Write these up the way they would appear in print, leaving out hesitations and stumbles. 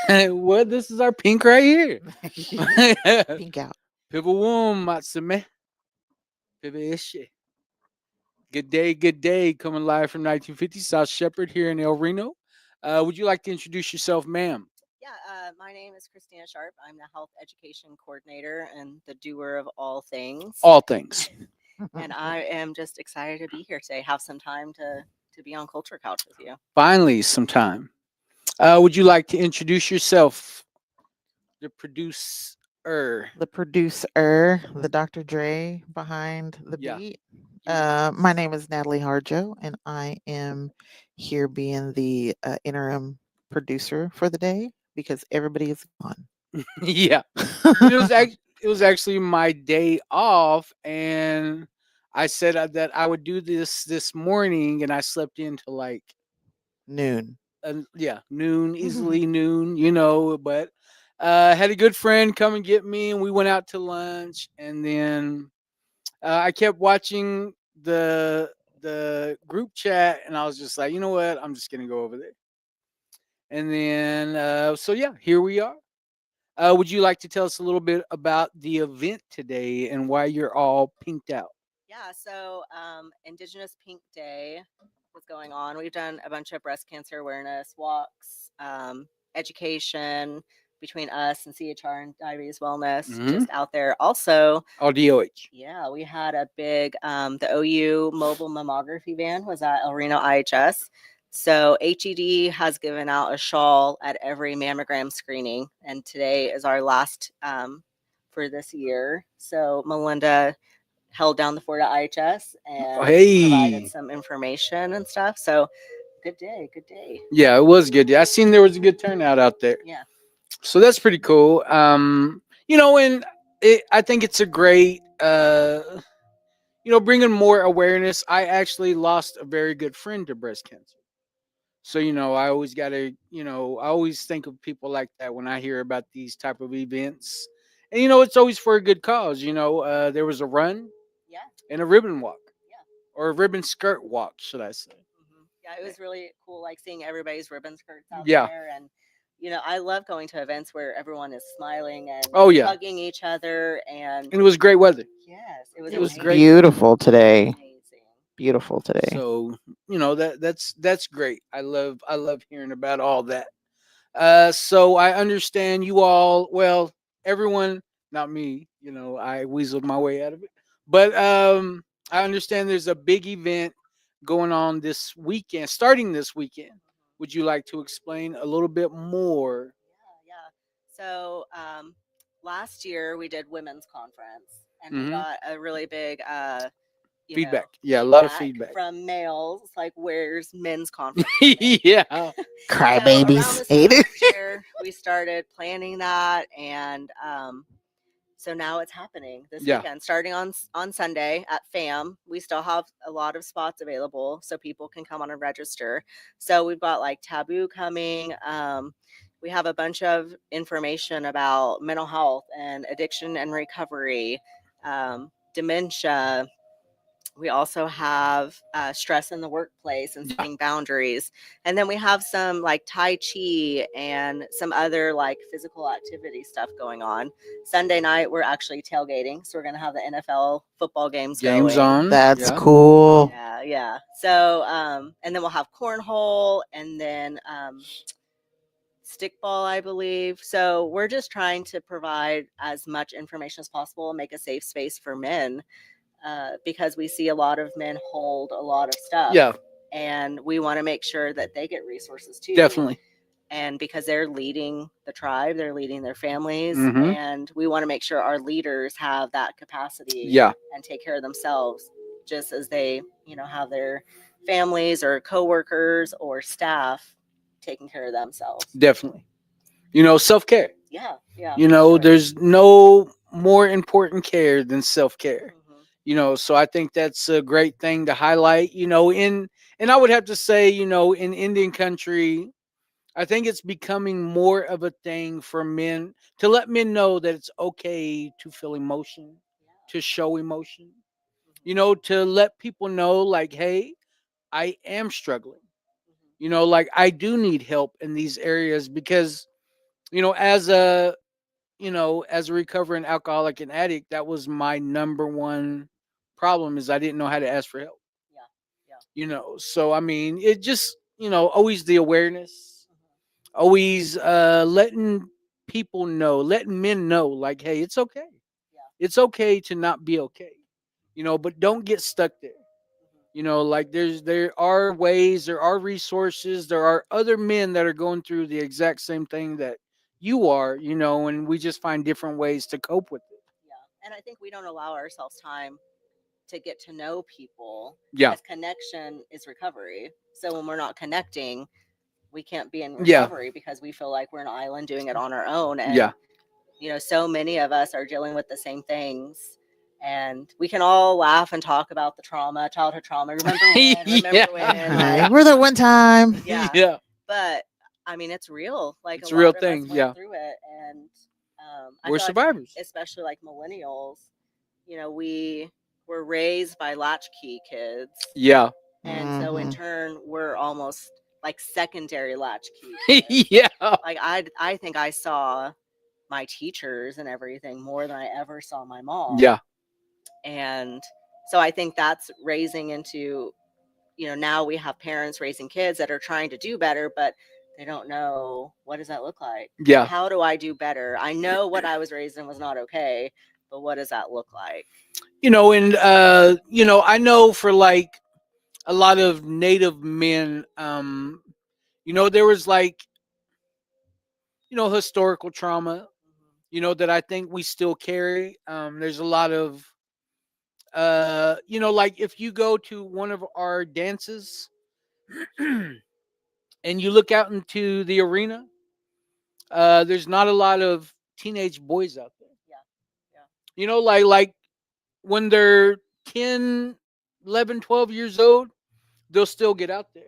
Well, this is our pink right here. Pink out. Pivot womb, Matsume. Pivot ishi. Good day, good day. Coming live from 1950 South Shepherd here in El Reno. Would you like to introduce yourself, ma'am? Yeah, my name is Christina Sharp. I'm the health education coordinator and the doer of all things. All things. And I am just excited to be here today, have some time to be on Culture Couch with you. Finally, sometime. Would you like to introduce yourself, the producer? The producer, the Dr. Dre behind the Yeah. beat. My name is Natalie Harjo, and I am here being the interim producer for the day because everybody is gone. Yeah. It was actually my day off, and I said that I would do this morning, and I slept into like Noon. noon, easily noon, but had a good friend come and get me, and we went out to lunch, and then I kept watching the group chat, and I was just like, you know what, I'm just gonna go over there. And then so yeah, here we are. Would you like to tell us a little bit about the event today and why you're all pinked out? Yeah, so Indigenous Pink Day is going on. We've done a bunch of breast cancer awareness walks, education between us and CHR and Diabetes Wellness, Mhm. just out there. Also, All DOH. yeah, we had a big the OU mobile mammography van was at El Reno IHS. So HED has given out a shawl at every mammogram screening, and today is our last for this year. So Melinda held down the fort at IHS and provided Hey. some information and stuff. So good day, good day. Yeah, it was good. Yeah, I seen there was a good turnout out there. Yeah. So that's pretty cool. And I think it's a great bringing more awareness. I actually lost a very good friend to breast cancer. So, I always got to, I always think of people like that when I hear about these type of events. And it's always for a good cause. There was a run Yeah. and a ribbon walk, Yeah. or a ribbon skirt walk, should I say. Yeah, it was really cool, like seeing everybody's ribbon skirts out Yeah. there. And, I love going to events where everyone is smiling and Oh, yeah. hugging each other. And And it was great weather. yes, it It was amazing. great. Beautiful today. Amazing. Beautiful today. So, that's great. I love hearing about all that. So I understand you all, well, everyone, not me, I weaseled my way out of it. But I understand there's a big event going on this weekend, starting this weekend. Would you like to explain a little bit more? Yeah. So last year we did women's conference, and we Hmm. got a really big Feedback. Yeah, a lot of feedback feedback. from males. It's like, where's men's conference? coming? Yeah. So around Crybabies. this Ate time it. last year, we started planning that, and so now it's happening this Yeah. weekend, starting on Sunday at FAM. We still have a lot of spots available, so people can come on and register. So we've got like Taboo coming. We have a bunch of information about mental health and addiction and recovery, dementia. We also have stress in the workplace and Yeah. setting boundaries. And then we have some like Tai Chi and some other like physical activity stuff going on. Sunday night, we're actually tailgating. So we're going to have the NFL football games Games going. on. That's Yeah. cool. Yeah, yeah. So, and then we'll have cornhole and then stickball, I believe. So we're just trying to provide as much information as possible and make a safe space for men because we see a lot of men hold a lot of stuff. Yeah, And we want to make sure that they get resources too. definitely. And because they're leading the tribe, they're leading their families. Mhm. And we want to make sure our leaders have that capacity Yeah, and take care of themselves just as they, have their families or coworkers or staff taking care of themselves. definitely. Self care. Yeah, yeah. for sure. There's no more important care than self care. Mhm. So I think that's a great thing to highlight. And I would have to say, in Indian country, I think it's becoming more of a thing for men to let men know that it's okay to feel emotion, to show emotion. To let people know, like, hey, I am struggling. Like I do need help in these areas because as a as a recovering alcoholic and addict, that was my number one problem is I didn't know how to ask for help. Yeah. Yeah. So I mean, it just always the awareness, always letting people know, letting men know, like, hey, it's okay. Yeah. It's okay to not be okay. But don't get stuck there. Like there are ways, there are resources, there are other men that are going through the exact same thing that you are, and we just find different ways to cope with it. Yeah. And I think we don't allow ourselves time to get to know people. Yeah. Because connection is recovery. So when we're not connecting, we can't be in Yeah. recovery because we feel like we're an island doing it on our own. And Yeah. So many of us are dealing with the same things. And we can all laugh and talk about the trauma, childhood trauma. Remember when? Remember Yeah. when? Right. Like, We're there one time. yeah. Yeah. But I mean, it's real. Like It's a a real lot of thing, us yeah. went through it, and I We're feel like, survivors. especially like millennials. We were raised by latchkey kids, Yeah. and so in Mhm. turn, we're almost like secondary latchkey kids. Yeah. Like I think I saw my teachers and everything more than I ever saw my mom. Yeah. And so I think that's raising into, now we have parents raising kids that are trying to do better, but they don't know what does that look like. Yeah. How do I do better? I know what I was raised in was not okay, but what does that look like? And I know for like a lot of Native men, there was like, historical trauma, that I think we still carry. There's a lot of, like if you go to one of our dances and you look out into the arena, there's not a lot of teenage boys out there. Yeah. Like when they're 10, 11, 12 years old, they'll still get out there.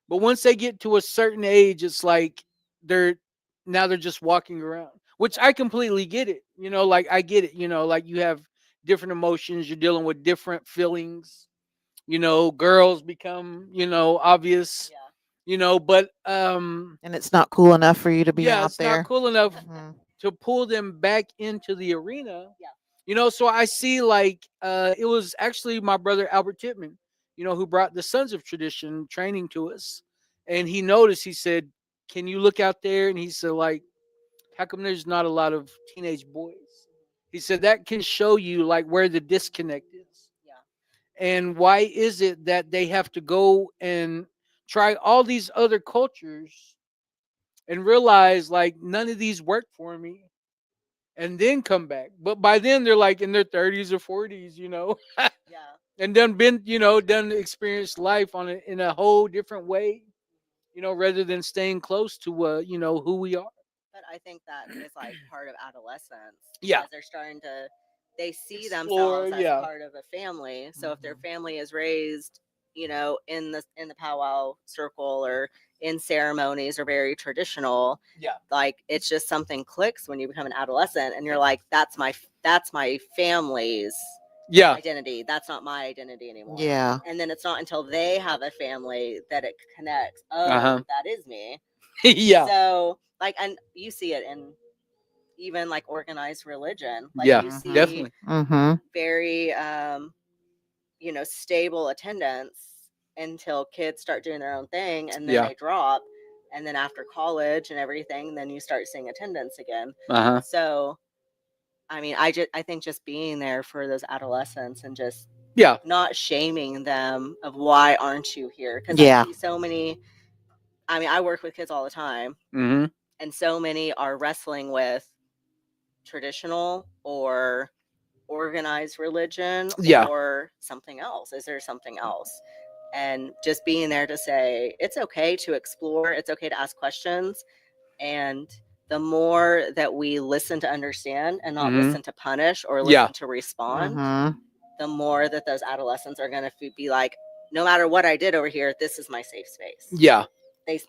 But once they get to a certain age, it's like they're just walking around, which I completely get it. Like I get it. Like you have different emotions, you're dealing with different feelings. Girls become, obvious. Yeah. But And it's not cool enough for you to be yeah, out it's there. not cool enough Mhm. to pull them back into the arena. Yeah. So I see like it was actually my brother Albert Titman, who brought the Sons of Tradition training to us. And he noticed, he said, can you look out there? And he said, like, how come there's not a lot of teenage boys? He said that can show you like where the disconnect is. Yeah. And why is it that they have to go and try all these other cultures and realize like none of these work for me and then come back? But by then they're like in their 30s or 40s, Yeah. and done experienced life in a whole different way, rather than staying close to who we are. But I think that is like part of adolescence. Yeah. Because they're starting to, they see Explore, themselves as yeah. part of a family. So if their Mhm. family is raised, in the powwow circle or in ceremonies or very traditional, Yeah. like it's just something clicks when you become an adolescent and you're like, that's my family's Yeah. identity. That's not my identity anymore. Yeah. And then it's not until they have a family that it connects. Oh, Uh-huh. that is me. Yeah. So like, and you see it in even like organized religion. Like Yeah, you see definitely. Mm-hmm. very stable attendance until kids start doing their own thing and then Yeah. they drop. And then after college and everything, then you start seeing attendance again. Uh-huh. So I mean, I think just being there for those adolescents and just Yeah. not shaming them of why aren't you here? Because Yeah. I see so many. I mean, I work with kids all the time, Mm-hmm. and so many are wrestling with traditional or organized religion Yeah. or something else. Is there something else? And just being there to say it's okay to explore, it's okay to ask questions, and the more that we listen to understand and not Mhm. listen to punish or listen Yeah. to respond, Mm-hmm. the more that those adolescents are going to be like, no matter what I did over here, this is my safe space. Yeah.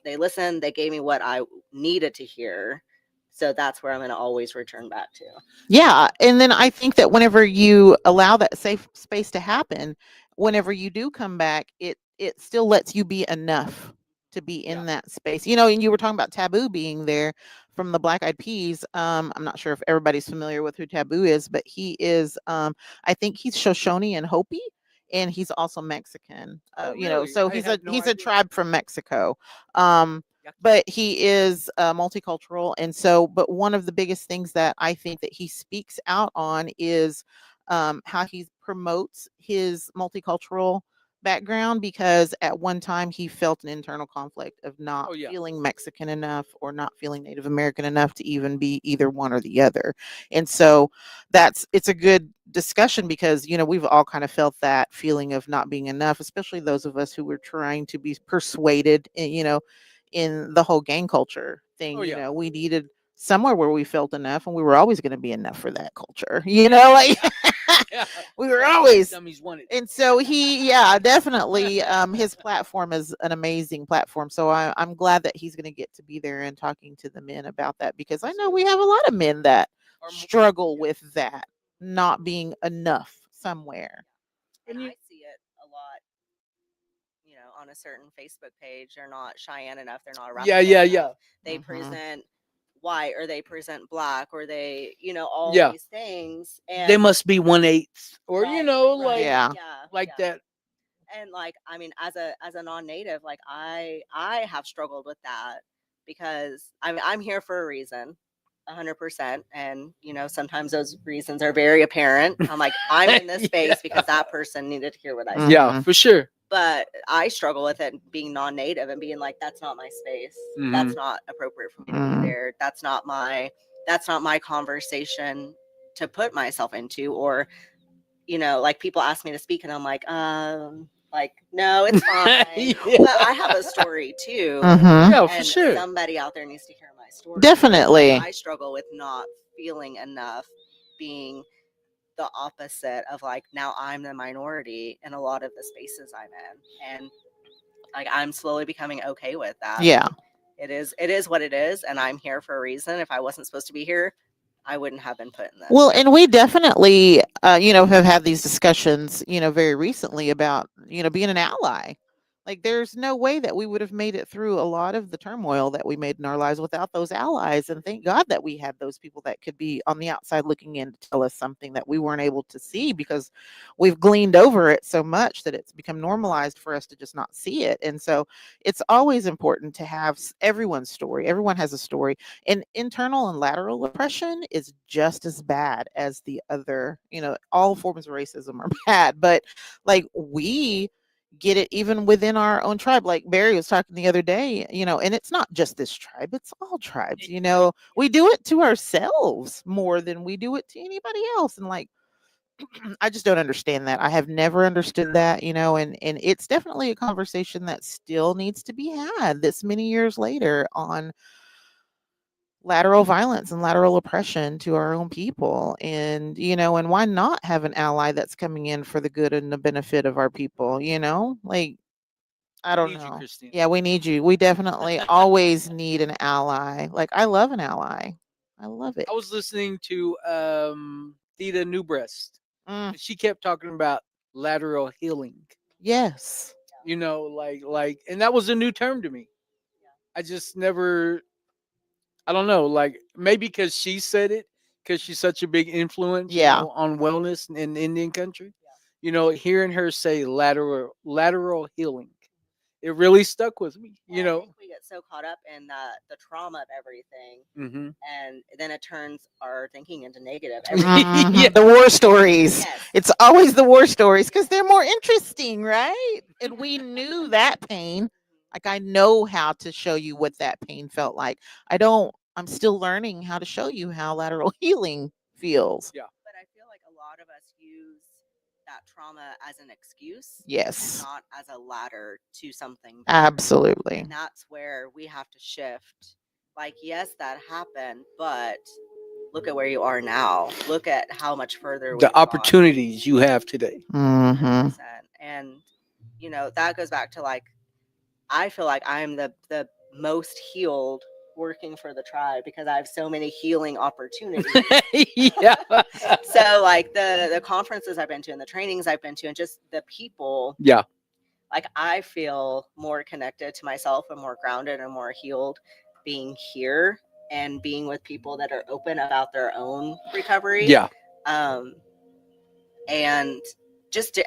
They listened, they gave me what I needed to hear. So that's where I'm going to always return back to. Yeah. And then I think that whenever you allow that safe space to happen, whenever you do come back, it still lets you be enough. to be in Yeah. that space. You know, and you were talking about Taboo being there from the Black Eyed Peas. I'm not sure if everybody's familiar with who Taboo is, but he is I think he's Shoshone and Hopi, and he's also Mexican. Oh, You know, really? so I he's had no a idea. tribe from Mexico. Um Yeah. but he is multicultural, and so but one of the biggest things that I think that he speaks out on is how he promotes his multicultural background, because at one time he felt an internal conflict of not Oh, yeah. feeling Mexican enough or not feeling Native American enough to even be either one or the other. And so it's a good discussion, because you know we've all kind of felt that feeling of not being enough, especially those of us who were trying to be persuaded you know, in the whole gang culture thing. Oh, You yeah. know, we needed somewhere where we felt enough, and we were always going to be enough for that culture. You know, like Yeah. we were That's what always. dummies wanted. And so yeah, definitely his platform is an amazing platform. So I'm glad that he's going to get to be there and talking to the men about that, because I know we have a lot of men that Or mo- struggle yeah. with that not being enough somewhere. And And you- I see it a lot, you know, on a certain Facebook page. They're not Cheyenne enough. They're not Yeah, Arapaho yeah, enough. yeah. They Mhm. present white, or they present black, or they, you know, all Yeah. these things. They And must be 1/8, or you right, know, right, like Yeah. yeah, like yeah. that. And like, I mean, as a non-native, like I have struggled with that, because I mean, I'm here for a reason. 100%. And you know, sometimes those reasons are very apparent. I'm like, I'm in this space because that person needed to hear what I said. Yeah, Mhm. for sure. But I struggle with it being non-native and being like, that's not my space. That's Mhm. not appropriate for me to Mhm. be there. That's not my conversation to put myself into. Or, you know, like people ask me to speak and I'm like, no, it's fine. Yeah. But I have a story too. Mhm. Yeah, for And sure. somebody out there needs to hear my story. Definitely. I struggle with not feeling enough, being the opposite of like, now I'm the minority in a lot of the spaces I'm in. And like, I'm slowly becoming okay with that. Yeah. It is what it is. And I'm here for a reason. If I wasn't supposed to be here, I wouldn't have been put in this. Well, and we definitely, you know, have had these discussions, you know, very recently about, you know, being an ally. Like, there's no way that we would have made it through a lot of the turmoil that we made in our lives without those allies. And thank God that we had those people that could be on the outside looking in to tell us something that we weren't able to see, because we've gleaned over it so much that it's become normalized for us to just not see it. And so it's always important to have everyone's story. Everyone has a story. And internal and lateral oppression is just as bad as the other, you know, all forms of racism are bad, but like we get it even within our own tribe. Like Barry was talking the other day, you know, and it's not just this tribe, it's all tribes, you know. We do it to ourselves more than we do it to anybody else. And like, I just don't understand that. I have never understood that, you know, and it's definitely a conversation that still needs to be had this many years later on lateral violence and lateral oppression to our own people. And you know, and why not have an ally that's coming in for the good and the benefit of our people, you know? Like, I We don't need you, know. Christine. Yeah, we need you. We definitely always need an ally. Like, I love an ally. I love it. I was listening to Theta Newbreast. Mm, And she kept talking about lateral healing. yes. You know, like, and that was a new term to me. I just never. I don't know, like maybe because she said it, because she's such a big influence, you Yeah. know, on wellness in Indian country. You know, hearing her say lateral healing, it really stuck with me. You I know. think we get so caught up in the trauma of everything, Mm-hmm. and then it turns our thinking into negative. Mhm. Yeah. The war stories. Yes. It's always the war stories because they're more interesting, right? And we knew that pain. Like, I know how to show you what that pain felt like. I'm still learning how to show you how lateral healing feels. Yeah. But I feel like a lot of us use that trauma as an excuse, and Yes, not as a ladder to something better. absolutely. And that's where we have to shift. Like, yes, that happened, but look at where you are now. Look at how much further we've The gone. opportunities you have today. Hmm. 100%. And you know, that goes back to like, I feel like I'm the most healed working for the tribe, because I have so many healing opportunities. Yeah. So like the conferences I've been to and the trainings I've been to and just the people, Yeah. like I feel more connected to myself and more grounded and more healed being here and being with people that are open about their own recovery. Yeah, Um, and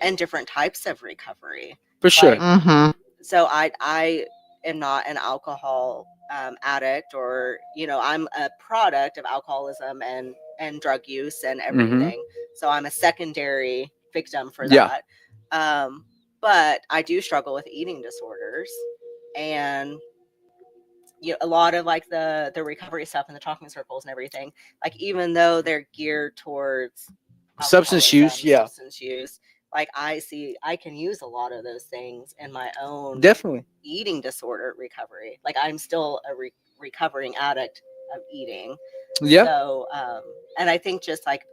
and different types of recovery. for sure. Like, Mm-hmm. so I am not an alcohol addict, or I'm a product of alcoholism and drug use and everything. So I'm a secondary victim for Yeah. that. But I do struggle with eating disorders, and a lot of like the recovery stuff and the talking circles and everything, like even though they're geared towards Substance use, alcoholism, yeah. substance use, like I can use a lot of those things in my own Definitely. eating disorder recovery. Like I'm still a recovering addict of eating. Yeah. So and I think just like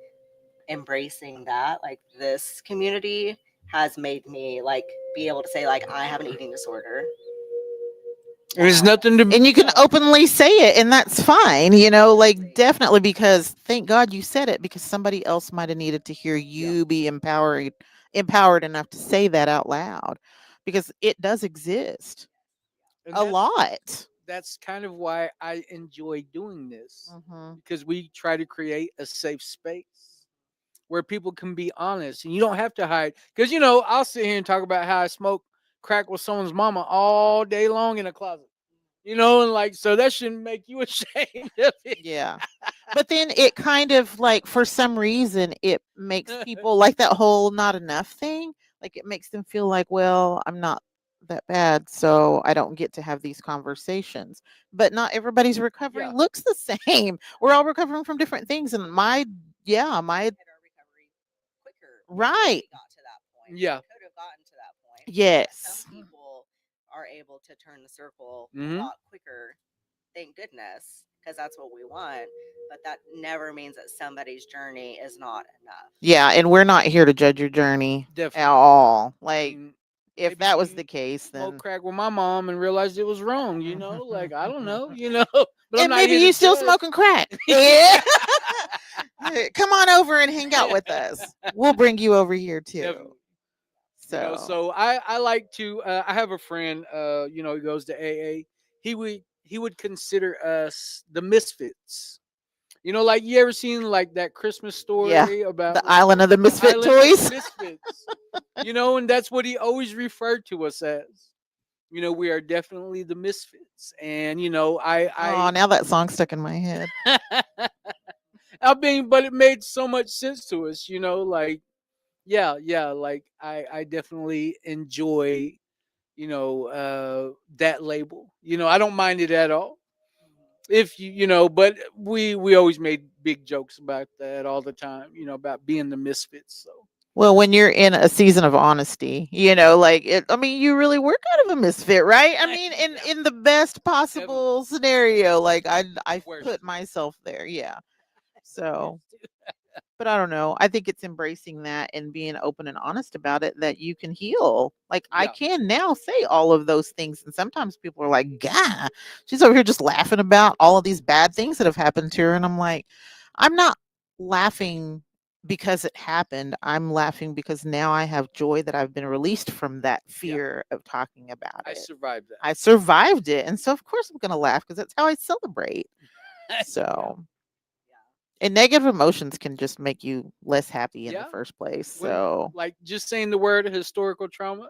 embracing that, like this community has made me like be able to say like I have an eating disorder. There's nothing to And you can openly say it, and that's fine, like definitely, because thank God you said it, because somebody else might have needed to hear you be empowered enough to say that out loud, because it does exist And a lot. That's kind of why I enjoy doing this, Mm-hmm. because we try to create a safe space where people can be honest, and you don't have to hide. Because I'll sit here and talk about how I smoke crack with someone's mama all day long in a closet. And like, so that shouldn't make you ashamed of it. Yeah. But then it kind of like, for some reason, it makes people like that whole not enough thing. Like it makes them feel like, well, I'm not that bad, so I don't get to have these conversations. But not everybody's recovery Yeah. looks the same. We're all recovering from different things. And my Hit our recovery quicker before right. we got to that point. Yeah. We could have gotten to that point. Yes. Some people are able to turn the circle Mhm. a lot quicker. Thank goodness, because that's what we want. But that never means that somebody's journey is not enough. Yeah, and we're not here to judge your journey Definitely. at all. Like And if maybe that was you the case, smoked then crack with my mom and realized it was wrong. Like I don't know. But I'm and not maybe here to you still judge. smoking crack. Yeah. Come on over and hang out with us. We'll bring you over here too. Definitely. So, So I like to. I have a friend. He goes to AA. He would consider us the misfits. Like you ever seen like that Christmas story yeah, about the island of the misfit Island of the toys. Misfits? And that's what he always referred to us as. We are definitely the misfits, and Oh, now that song stuck in my head. but it made so much sense to us. Like yeah, like I definitely enjoy that label. I don't mind it at all. If but we always made big jokes about that all the time, about being the misfits. So Well, when you're in a season of honesty, like I mean, you really were kind of a misfit, right? I mean, in the best possible scenario, like I Worst. put myself there, yeah. So, but I don't know. I think it's embracing that and being open and honest about it, that you can heal. Like I Yeah. can now say all of those things, and sometimes people are like, "Gah, she's over here just laughing about all of these bad things that have happened to her," and I'm like, I'm not laughing because it happened. I'm laughing because now I have joy that I've been released from that fear of talking about I it. survived that. I survived it, and so of course I'm going to laugh because that's how I celebrate. So, and negative emotions can just make you less happy in the Yeah. first place. When, So, like just saying the word historical trauma,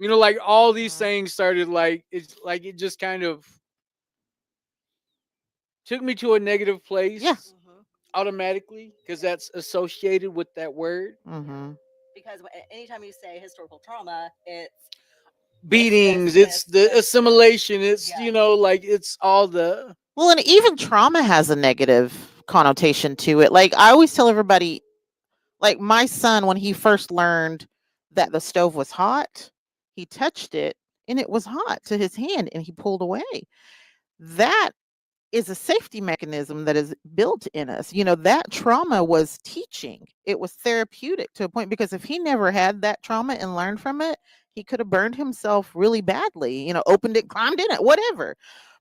like all these Mhm. things started like it just kind of took me to a negative place. Yeah. Automatically, because that's associated with that word. hmm Because anytime you say historical trauma, it's Beatings, this, it's the assimilation, it's Yeah. like it's all the well, and even trauma has a negative connotation to it. Like I always tell everybody, like my son, when he first learned that the stove was hot, he touched it and it was hot to his hand and he pulled away. That is a safety mechanism that is built in us. That trauma was teaching. It was therapeutic to a point, because if he never had that trauma and learned from it, he could have burned himself really badly, opened it, climbed in it, whatever.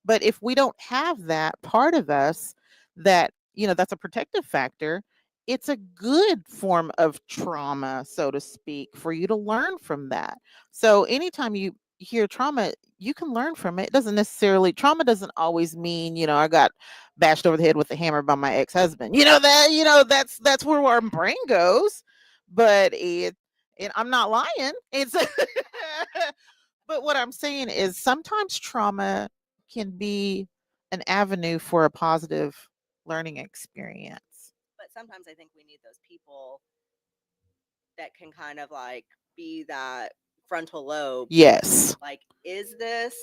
But if we don't have that part of us, that, that's a protective factor, it's a good form of trauma, so to speak, for you to learn from that. So anytime you hear trauma, you can learn from it. It doesn't necessarily, trauma doesn't always mean, I got bashed over the head with a hammer by my ex-husband. That's where our brain goes. But I'm not lying. It's but what I'm saying is sometimes trauma can be an avenue for a positive learning experience. But sometimes I think we need those people that can kind of like be that frontal lobe. Yes, Like, is this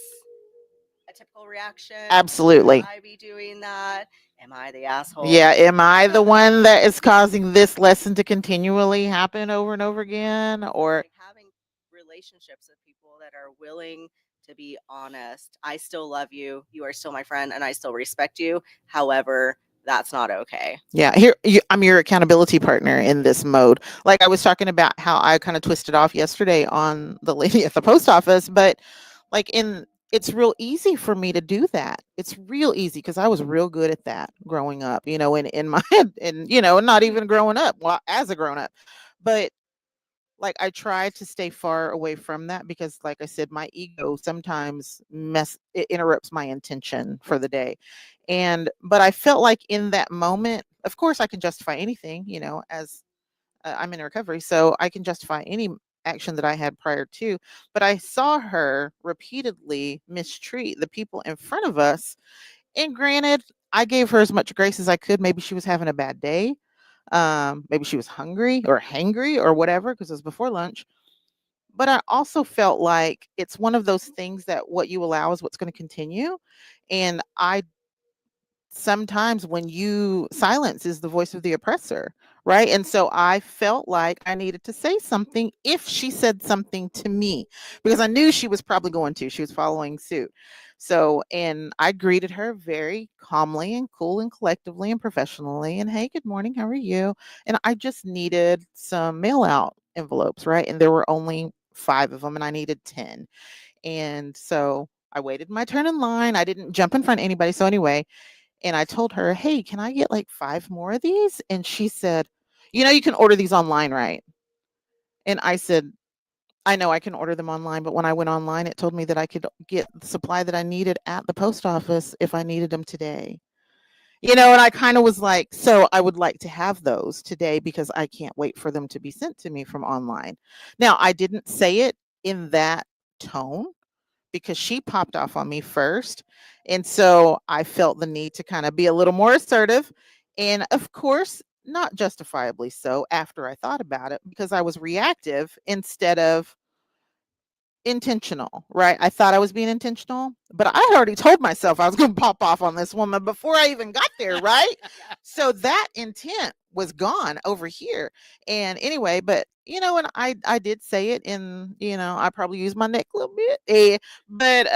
a typical reaction? absolutely. Should I be doing that? Am I the asshole? Yeah, am I the one that is causing this lesson to continually happen over and over again? Or Like having relationships with people that are willing to be honest. I still love you. You are still my friend, and I still respect you. However, that's not okay. yeah, I'm your accountability partner in this mode. Like I was talking about how I kind of twisted off yesterday on the lady at the post office, but like it's real easy for me to do that. It's real easy because I was real good at that growing up, in my and not even growing up, well, as a grown up. But like I try to stay far away from that because like I said, my ego sometimes it interrupts my intention for the day. But I felt like in that moment, of course I can justify anything, as I'm in recovery, so I can justify any action that I had prior to. But I saw her repeatedly mistreat the people in front of us. And granted, I gave her as much grace as I could. Maybe she was having a bad day. Maybe she was hungry or hangry or whatever, because it was before lunch. But I also felt like it's one of those things that what you allow is what's going to continue. And I sometimes when you silence is the voice of the oppressor, right? And so I felt like I needed to say something if she said something to me, because I knew she was probably going to, she was following suit. So, and I greeted her very calmly and cool and collectively and professionally, and hey, good morning, how are you? And I just needed some mail out envelopes, right? And there were only 5 of them and I needed 10. And so I waited my turn in line. I didn't jump in front of anybody. So anyway, and I told her, "Hey, can I get like 5 more of these?" And she said, "You can order these online, right?" And I said, "I know I can order them online, but when I went online, it told me that I could get the supply that I needed at the post office if I needed them today." And I kind of was like, "So I would like to have those today because I can't wait for them to be sent to me from online." Now, I didn't say it in that tone because she popped off on me first. And so I felt the need to kind of be a little more assertive. And of course, not justifiably so after I thought about it, because I was reactive instead of intentional, right? I thought I was being intentional, but I had already told myself I was going to pop off on this woman before I even got there, right? So that intent was gone over here. And anyway, but and I did say it in, I probably used my neck a little bit. But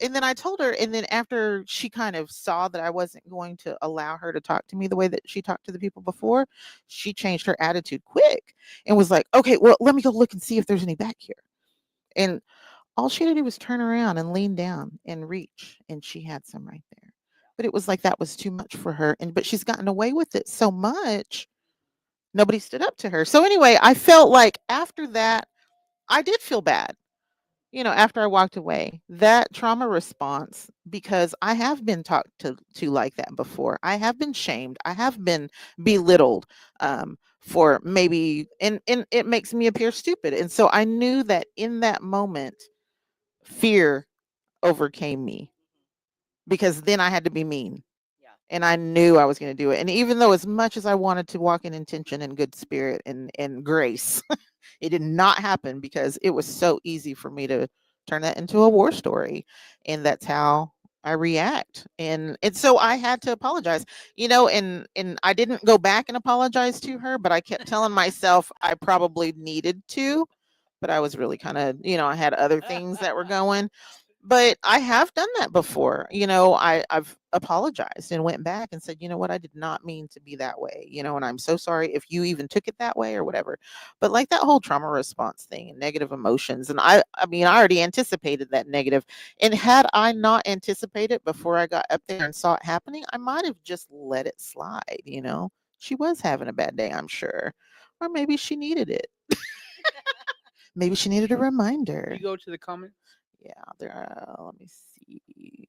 and then I told her, and then after she kind of saw that I wasn't going to allow her to talk to me the way that she talked to the people before, she changed her attitude quick and was like, "Okay, well, let me go look and see if there's any back here." And all she had to do was turn around and lean down and reach, and she had some right there. But it was like that was too much for her. But she's gotten away with it so much, nobody stood up to her. So anyway, I felt like after that, I did feel bad. After I walked away, that trauma response, because I have been talked to like that before. I have been shamed. I have been belittled for maybe, and it makes me appear stupid. And so I knew that in that moment, fear overcame me because then I had to be mean. Yeah. And I knew I was going to do it. And even though as much as I wanted to walk in intention and good spirit and grace, it did not happen because it was so easy for me to turn that into a war story. And that's how I react. And so I had to apologize, and I didn't go back and apologize to her, but I kept telling myself I probably needed to, but I was really kind of, I had other things that were going. But I have done that before. I've apologized and went back and said, "You know what? I did not mean to be that way. And I'm so sorry if you even took it that way or whatever." But like that whole trauma response thing and negative emotions, and I mean, I already anticipated that negative. And had I not anticipated before I got up there and saw it happening, I might have just let it slide, She was having a bad day, I'm sure. Or maybe she needed it. Maybe she needed a reminder. You go to the comments. Yeah, there let me see.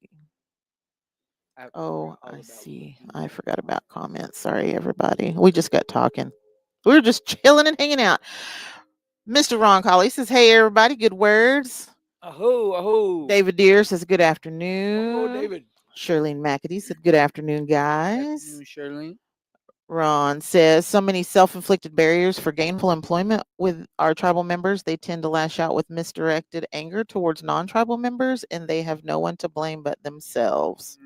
I forgot Oh, all I about see. looking I at forgot the about comments. Sorry, everybody. We just got talking. We were just chilling and hanging out. Mr. Ron Colley says, "Hey, everybody, good words." Aho, aho. David Deere says, "Good Oh, afternoon." David. Charlene McAdee said, "Good afternoon, Good guys." afternoon, Shirley. Ron says, "So many self-inflicted barriers for gainful employment with our tribal members. They tend to lash out with misdirected anger towards non-tribal members, and they have no one to blame but themselves."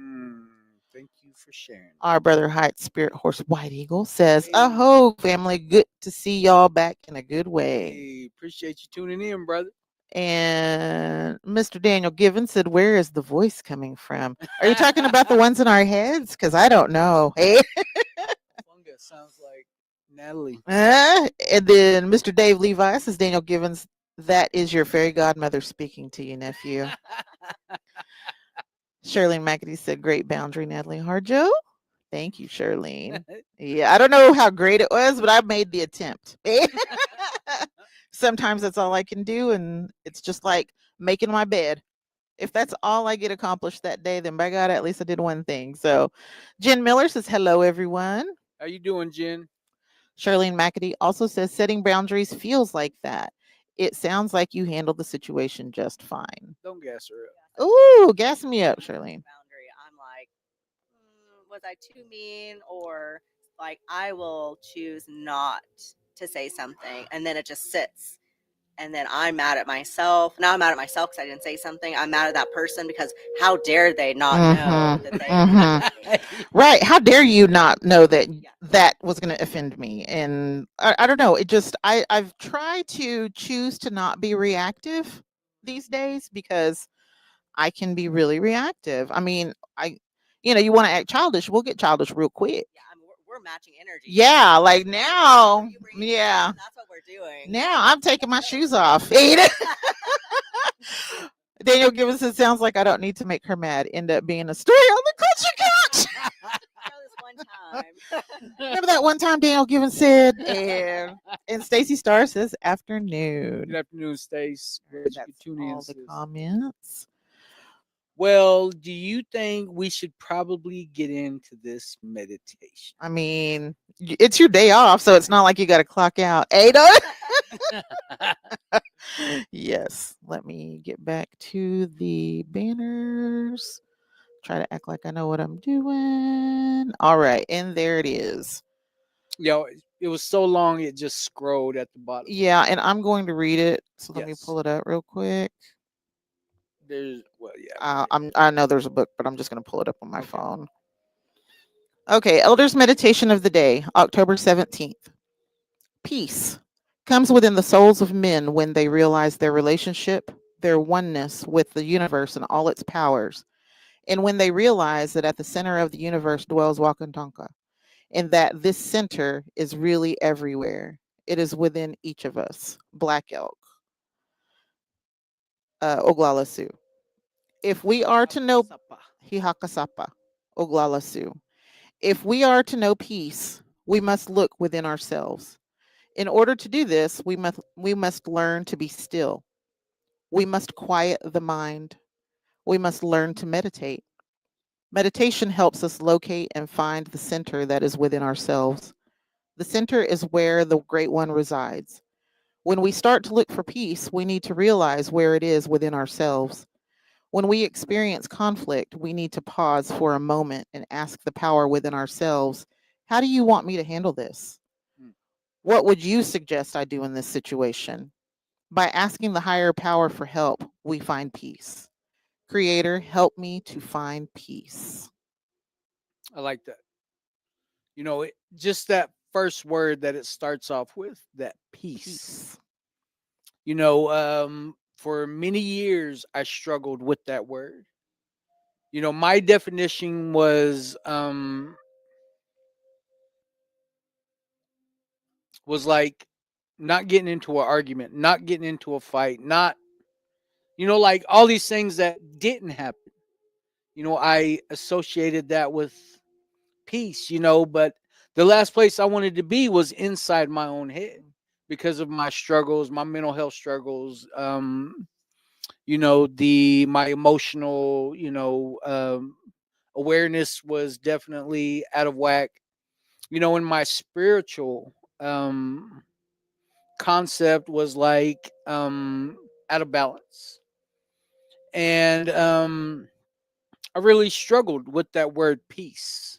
Thank you for sharing. Our brother Height Spirit Horse White Eagle says, Hey. "Aho, family, good to see y'all back in a good way." Hey, appreciate you tuning in, brother. And Mr. Daniel Given said, "Where is the voice coming from? Are you talking about the ones in our heads? Because I don't know." Hey. Funga sounds like Natalie. And then Mr. Dave Levi says, "Daniel Givens, that is your fairy godmother speaking to you, nephew." Charlene McAdee said, "Great boundary, Natalie Harjo." Thank you, Charlene. Yeah, I don't know how great it was, but I made the attempt. Sometimes that's all I can do, and it's just like making my bed. If that's all I get accomplished that day, then by God, at least I did one thing. So Jen Miller says, "Hello, everyone." How you doing, Jen? Charlene McAdee also says, "Setting boundaries feels like that. It sounds like you handled the situation just fine." Don't gas her up. Ooh, gas me up, Charlene. Boundary. I'm like, was I too mean? Or like, I will choose not to say something, and then it just sits. And then I'm mad at myself. Now I'm mad at myself because I didn't say something. I'm mad at that person because how dare they not know that they Right. How dare you not know that Yeah. that was going to offend me? And I don't know. It just, I've tried to choose to not be reactive these days because I can be really reactive. I mean, you want to act childish, we'll get childish real quick. Yeah, I mean, we're matching energy. Yeah, like Whatever now, you bring in, yeah. that's what we're doing. Now I'm taking my shoes off. Daniel Gibbons says, "Sounds like I don't need to make her mad. End up being a story on the culture couch." This one time. Remember that one time Daniel Gibbons said, and Stacy Starr says, "Afternoon." Good afternoon, Stace. Glad you That's could tune in, all the sis. comments. Well, do you think we should probably get into this meditation? I mean, it's your day off, so it's not like you got to clock out. Ada. Yes. Let me get back to the banners. Try to act like I know what I'm doing. All right, and there it is. Yo, it was so long it just scrolled at the bottom. Yeah, and I'm going to read it. So let me Yes. pull it up real quick. There's yeah. I know there's a book, but I'm just going to pull it up on my Okay. phone. Okay, Elders Meditation of the Day, October 17th. Peace comes within the souls of men when they realize their relationship, their oneness with the universe and all its powers, and when they realize that at the center of the universe dwells Wakantanka, and that this center is really everywhere. It is within each of us. Black Elk, Oglala Sioux. If we are to know Hihakasapa, Oglala Sioux. If we are to know peace, we must look within ourselves. In order to do this, we must learn to be still. We must quiet the mind. We must learn to meditate. Meditation helps us locate and find the center that is within ourselves. The center is where the Great One resides. When we start to look for peace, we need to realize where it is within ourselves. When we experience conflict, we need to pause for a moment and ask the power within ourselves, "How do you want me to handle this? What would you suggest I do in this situation?" By asking the higher power for help, we find peace. Creator, help me to find peace. I like that. Just that first word that it starts off with, that peace. For many years I struggled with that word. My definition was like not getting into an argument, not getting into a fight, not like all these things that didn't happen. I associated that with peace, but the last place I wanted to be was inside my own head because of my struggles, my mental health struggles, my emotional, awareness was definitely out of whack. And my spiritual concept was like out of balance. And I really struggled with that word peace.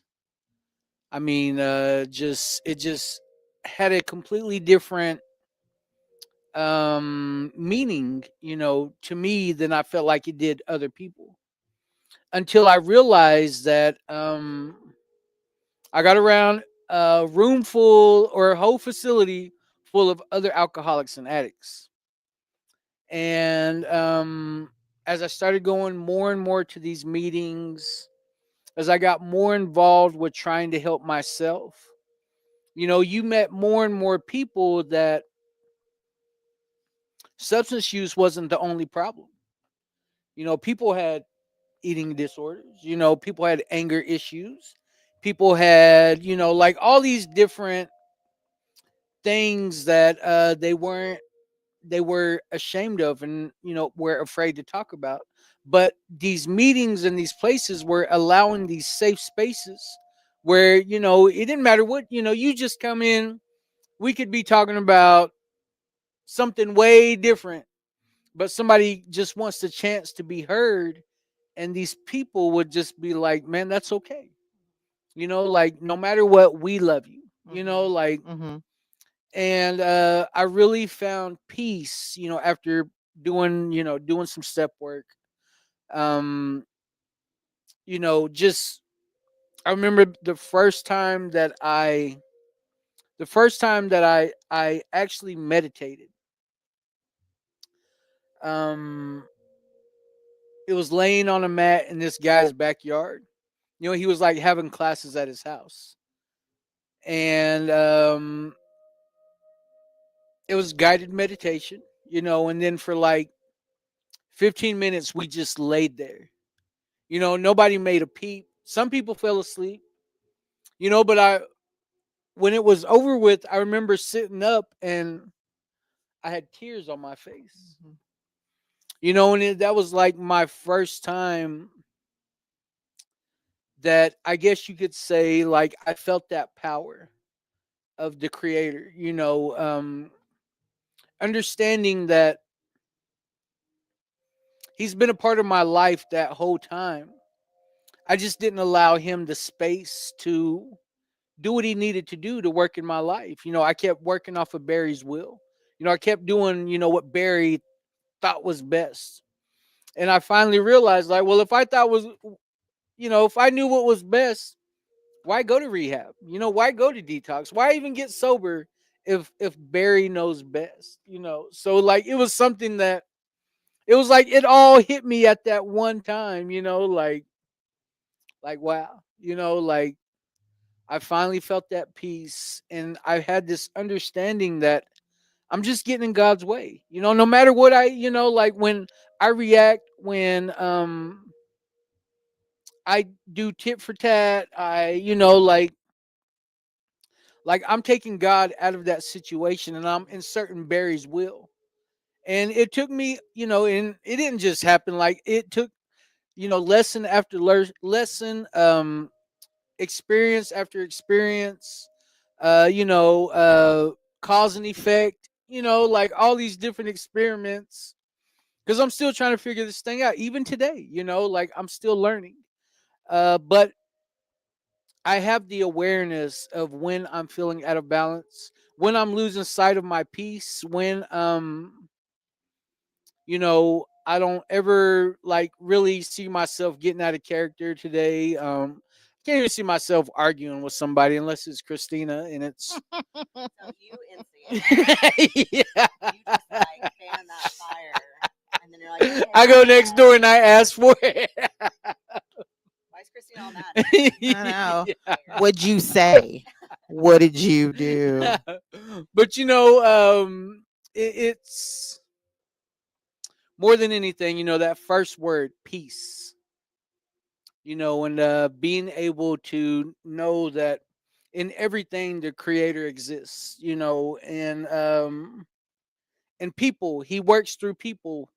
I mean, it just had a completely different meaning, to me than I felt like it did other people. Until I realized that I got around a room full or a whole facility full of other alcoholics and addicts. And as I started going more and more to these meetings, as I got more involved with trying to help myself, you met more and more people that substance use wasn't the only problem. People had eating disorders, people had anger issues, people had, like all these different things that they were ashamed of and were afraid to talk about. But these meetings and these places were allowing these safe spaces where it didn't matter what you just come in. We could be talking about something way different, but somebody just wants the chance to be heard, and these people would just be like, man, that's okay, like no matter what, we love you, Mhm. like. Mhm. And I really found peace after doing some step work. um just I remember the first time that I actually meditated. um it was laying on a mat in this guy's backyard. He was like having classes at his house. And it was guided meditation, and then for like 15 minutes we just laid there. Nobody made a peep. Some people fell asleep, but when it was over with, I remember sitting up and I had tears on my face. Mhm. And that was like my first time that I guess you could say like I felt that power of the creator, understanding that he's been a part of my life that whole time. I just didn't allow him the space to do what he needed to do to work in my life. I kept working off of Barry's will. I kept doing, what Barry thought was best. And I finally realized, like, well, if I knew what was best, why go to rehab? Why go to detox? Why even get sober if Barry knows best? So like it was something that it was like it all hit me at that one time, like wow, like I finally felt that peace, and I had this understanding that I'm just getting in God's way. No matter what like when I react, when I do tit for tat, I like I'm taking God out of that situation and I'm inserting Barry's will. And it took me, and it didn't just happen. Like it took, lesson after lesson, experience after experience, uh, you know, uh, cause and effect, like all these different experiments. Because I'm still trying to figure this thing out, even today, like I'm still learning. But I have the awareness of when I'm feeling out of balance, when I'm losing sight of my peace, when I don't ever like really see myself getting out of character today. Can't even see myself arguing with somebody unless it's Christina and it's So you instigate. yeah. You just like fan that fire, and then you're like, okay, I go next door and I ask for it. why is Christine all mad? I know. Yeah. What'd you say? What did you do? But it's more than anything, that first word, peace. And being able to know that in everything the creator exists, and people. He works through people.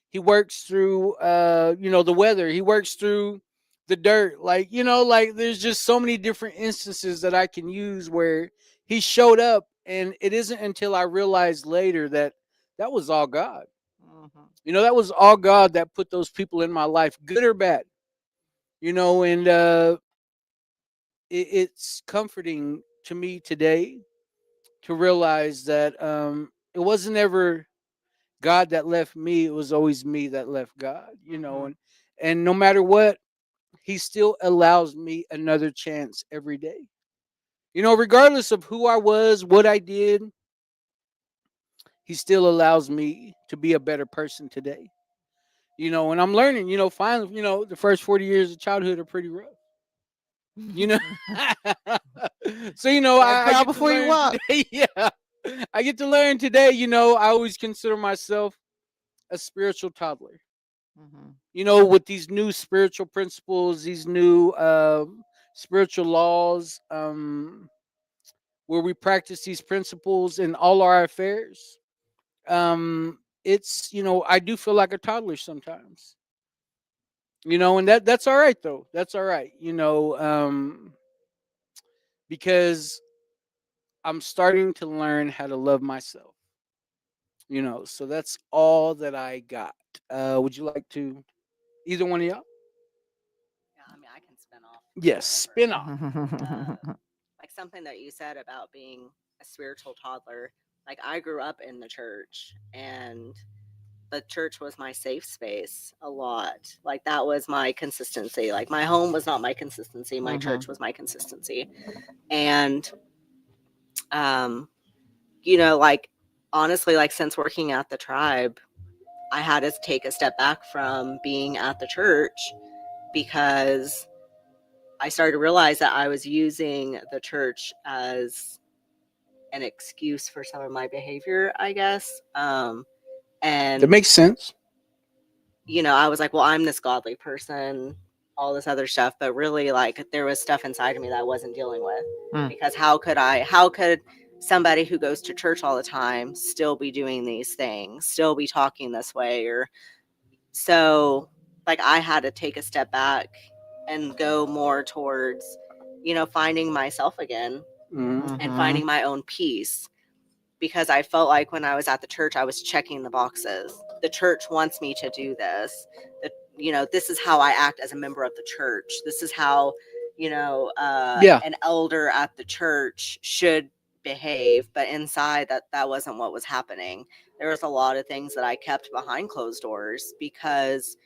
He works through the weather. He works through the dirt. Like, like there's just so many different instances that I can use where he showed up, and it isn't until I realized later that that was all God. Mhm. That was all God that put those people in my life, good or bad. And it's comforting to me today to realize that it wasn't ever God that left me, it was always me that left God, Mhm. and no matter what, he still allows me another chance every day. Regardless of who I was, what I did, he still allows me to be a better person today. And I'm learning, finally, the first 40 years of childhood are pretty rough. you know so Gotta I crawl get to before you learn walk. today. Yeah, I get to learn today. I always consider myself a spiritual toddler, Mhm. with these new spiritual principles, these new spiritual laws, where we practice these principles in all our affairs. It's I do feel like a toddler sometimes, and that's all right though. That's all right, because I'm starting to learn how to love myself. So that's all that I got. Would you like to, either one of y'all? Yeah, I mean, I can spin off Yes, spin forever. off. Like something that you said about being a spiritual toddler. Like I grew up in the church, and the church was my safe space a lot. Like that was my consistency. Like my home was not my consistency. My church Mhm. was my consistency. And um, like honestly, like since working at the tribe, I had to take a step back from being at the church because I started to realize that I was using the church as an excuse for some of my behavior, I guess. That And makes sense. I was like, well, I'm this godly person, all this other stuff, but really, like, there was stuff inside of me that I wasn't dealing with. Mm. Because how could somebody who goes to church all the time still be doing these things, still be talking this way? Or so, like, I had to take a step back and go more towards, finding myself again and Mhm. finding my own peace, because I felt like when I was at the church, I was checking the boxes. The church wants me to do this. This is how I act as a member of the church. This is how, Yeah. an elder at the church should behave. But inside, that wasn't what was happening. There was a lot of things that I kept behind closed doors because